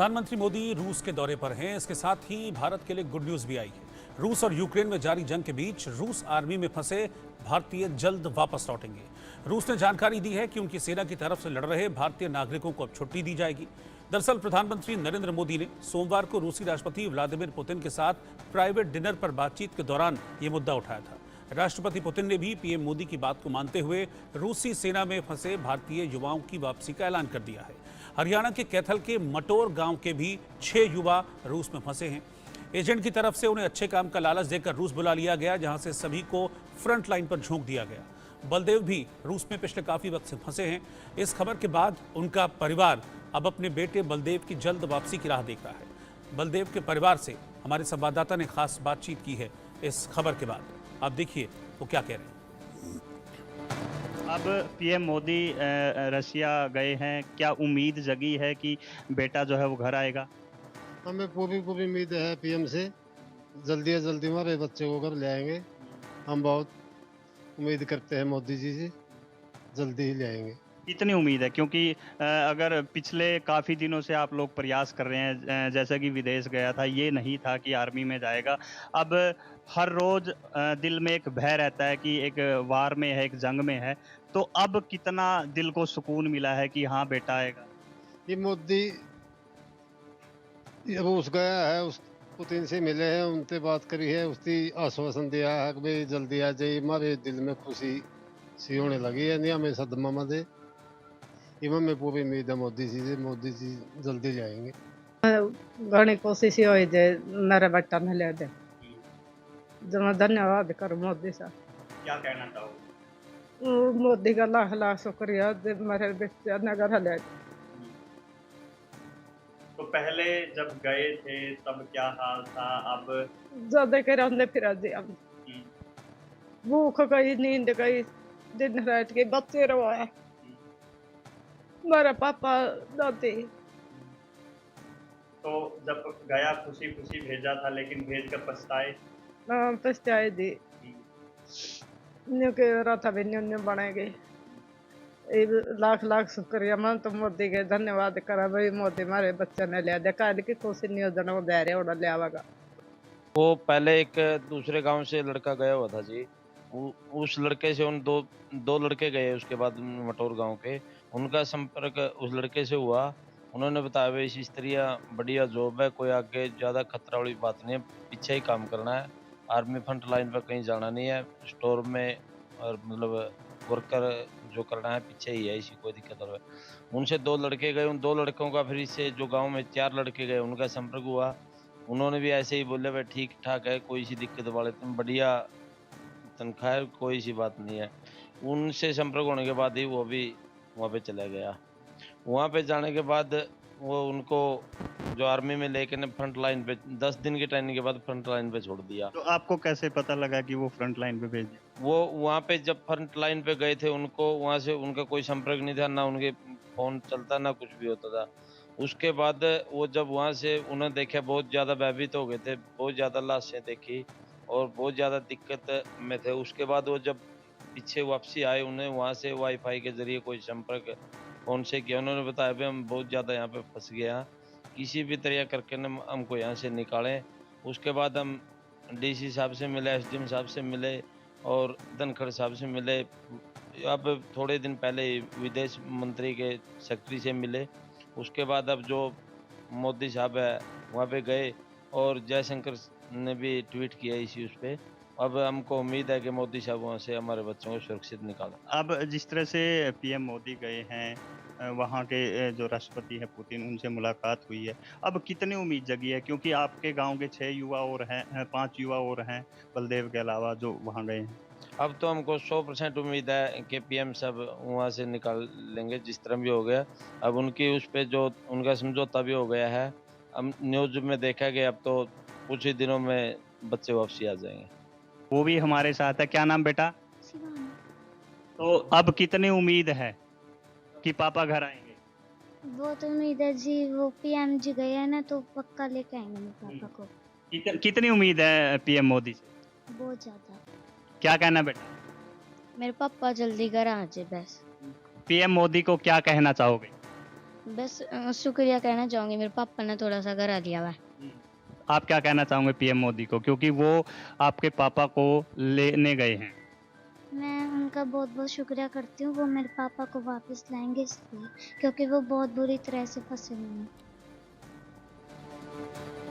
प्रधानमंत्री मोदी रूस के दौरे पर हैं। इसके साथ ही भारत के लिए गुड न्यूज भी आई है। रूस और यूक्रेन में जारी जंग के बीच रूस आर्मी में फंसे भारतीय जल्द वापस लौटेंगे। रूस ने जानकारी दी है कि उनकी सेना की तरफ से लड़ रहे भारतीय नागरिकों को अब छुट्टी दी जाएगी। दरअसल प्रधानमंत्री नरेंद्र मोदी ने सोमवार को रूसी राष्ट्रपति व्लादिमीर पुतिन के साथ प्राइवेट डिनर पर बातचीत के दौरान ये मुद्दा उठाया था। राष्ट्रपति पुतिन ने भी पीएम मोदी की बात को मानते हुए रूसी सेना में फंसे भारतीय युवाओं की वापसी का ऐलान कर दिया है। हरियाणा के कैथल के मटोर गांव के भी 6 युवा रूस में फंसे हैं। एजेंट की तरफ से उन्हें अच्छे काम का लालच देकर रूस बुला लिया गया, जहां से सभी को फ्रंट लाइन पर झोंक दिया गया। बलदेव भी रूस में पिछले काफी वक्त से फंसे हैं। इस खबर के बाद उनका परिवार अब अपने बेटे बलदेव की जल्द वापसी की राह देख रहा है। बलदेव के परिवार से हमारे संवाददाता ने खास बातचीत की है इस खबर के बाद। आप देखिए वो क्या कह रहे हैं। अब पीएम मोदी रशिया गए हैं, क्या उम्मीद जगी है कि बेटा जो है वो घर आएगा? हमें पूरी उम्मीद है पीएम से जल्दी से जल्दी हमारे बच्चे को घर ले आएंगे। हम बहुत उम्मीद करते हैं मोदी जी से, जल्दी ही ले आएंगे। कितनी उम्मीद है? क्योंकि अगर पिछले काफ़ी दिनों से आप लोग प्रयास कर रहे हैं, जैसे कि विदेश गया था, ये नहीं था कि आर्मी में जाएगा। अब हर रोज़ दिल में एक भय रहता है कि एक वार में है, एक जंग में है। तो अब कितना दिल को सुकून मिला है कि हाँ, बेटा आएगा? ये मोदी ये रूस गया है, उस पुतिन से मिले हैं, उनसे बात करी है, उसकी आश्वासन दिया है कि भाई जल्दी आ जाइए। हमारे दिल में खुशी सी होने लगी है, नहीं हमें सदमा मत दे। में पूरी उम्मीद है मोदी जी से, मोदी जी जल्दी जाएंगे। घणी कोशिश ही हुई जे मेरे बेटा ने ले दे। जो मैं धन्यवाद करूँ मोदी साहब। क्या कहना चाहोगे? मोदी का लाख लाख शुक्रिया जे मेरे बच्चे ने घर ले दे। तो पहले जब गए थे तब क्या हाल था? अब ज्यादा के रहने फिर जी हम हम्म, भूख गई, नींद गई, दिन रात के बच्चे रोए, मेरा पापा दादी। तो जब गया खुशी-खुशी भेजा था, लेकिन भेज कर पछताए? पछताए दी न्यू के रथा भी न्यू न्यू बनेगी। लाख लाख शुक्रिया, मैं तो मोदी के धन्यवाद करा भाई। मोदी मारे बच्चे ने लिया दे, काल की खुशी नियोजन वो दे रहे उड़ा ले आवेगा। वो पहले एक दूसरे गांव से लड़का गया हुआ था जी। उस लड़के से उन दो दो लड़के गए उसके बाद मटोर गांव के। उनका संपर्क उस लड़के से हुआ। उन्होंने बताया भाई इस तरह बढ़िया जॉब है, कोई आगे ज़्यादा खतरा वाली बात नहीं है, पीछे ही काम करना है, आर्मी फ्रंट लाइन पर कहीं जाना नहीं है, स्टोर में और मतलब वर्कर जो करना है पीछे ही है, इसी कोई दिक्कत और उनसे 2 लड़के गए। उन 2 लड़कों का फिर इससे जो गाँव में 4 लड़के गए उनका संपर्क हुआ। उन्होंने भी ऐसे ही बोले भाई ठीक-ठाक है, कोई सी दिक्कत वाले तुम बढ़िया तनख्वाह है, कोई सी बात नहीं है। उनसे संपर्क होने के बाद ही वो भी वहाँ पे चला गया। वहाँ पे जाने के बाद वो उनको जो आर्मी में लेके ना फ्रंट लाइन पे 10 दिन की ट्रेनिंग के बाद फ्रंट लाइन पे छोड़ दिया। तो आपको कैसे पता लगा कि वो फ्रंट लाइन पे भेज दिया? वो वहाँ पे जब फ्रंट लाइन पे गए थे उनको वहाँ से उनका कोई संपर्क नहीं था, ना उनके फ़ोन चलता ना कुछ भी होता था। उसके बाद वो जब वहाँ से उन्हें देखा बहुत ज़्यादा भयभीत हो गए थे, बहुत ज़्यादा लाशें देखी और बहुत ज़्यादा दिक्कत में थे। उसके बाद वो जब पीछे वापसी आए उन्हें वहाँ से वाईफ़ाई के ज़रिए कोई संपर्क फ़ोन से किया। उन्होंने बताया भई हम बहुत ज़्यादा यहाँ पे फँस गए हैं, किसी भी तरह करके ना हमको यहाँ से निकालें। उसके बाद हम डीसी साहब से मिले, एसडीएम साहब से मिले और धनखड़ साहब से मिले। अब थोड़े दिन पहले ही विदेश मंत्री के सेक्रेटरी से मिले। उसके बाद अब जो मोदी साहब है वहाँ पे गए और जयशंकर ने भी ट्वीट किया इसी उस पे। अब हमको उम्मीद है कि मोदी साहब वहाँ से हमारे बच्चों को सुरक्षित निकालें। अब जिस तरह से पीएम मोदी गए हैं, वहाँ के जो राष्ट्रपति हैं पुतिन, उनसे मुलाकात हुई है। अब कितनी उम्मीद जगी है? क्योंकि आपके गाँव के 6 युवा और हैं, 5 युवा और हैं बलदेव के अलावा जो वहाँ गए हैं। अब तो हमको 100% उम्मीद है कि पीएम साहब वहाँ से निकाल लेंगे जिस तरह भी हो गया। अब उनकी उस पे जो उनका समझौता भी हो गया है। अब न्यूज़ में देखा गया अब तो कुछ ही दिनों में बच्चे वापसी आ जाएँगे। वो भी हमारे साथ है। क्या नाम बेटा? शिवानी। तो अब कितनी उम्मीद है कि पापा घर आएँगे? बहुत उम्मीद है जी, वो पीएम जी गए हैं ना तो पक्का लेके आएंगे मेरे पापा को। कितनी उम्मीद है पीएम मोदी से? बहुत ज्यादा। क्या कहना बेटा? मेरे पापा जल्दी घर आ जाए बस। पीएम मोदी को क्या कहना चाहोगे? बस शुक्रिया कहना चाहूँगी, मेरे पापा ने थोड़ा सा करा दिया हुआ है। आप क्या कहना चाहोगे पीएम मोदी को, क्योंकि वो आपके पापा को लेने गए हैं? मैं उनका बहुत बहुत शुक्रिया करती हूँ, वो मेरे पापा को वापस लाएंगे इसलिए, क्योंकि वो बहुत बुरी तरह से फंसे हुए हैं।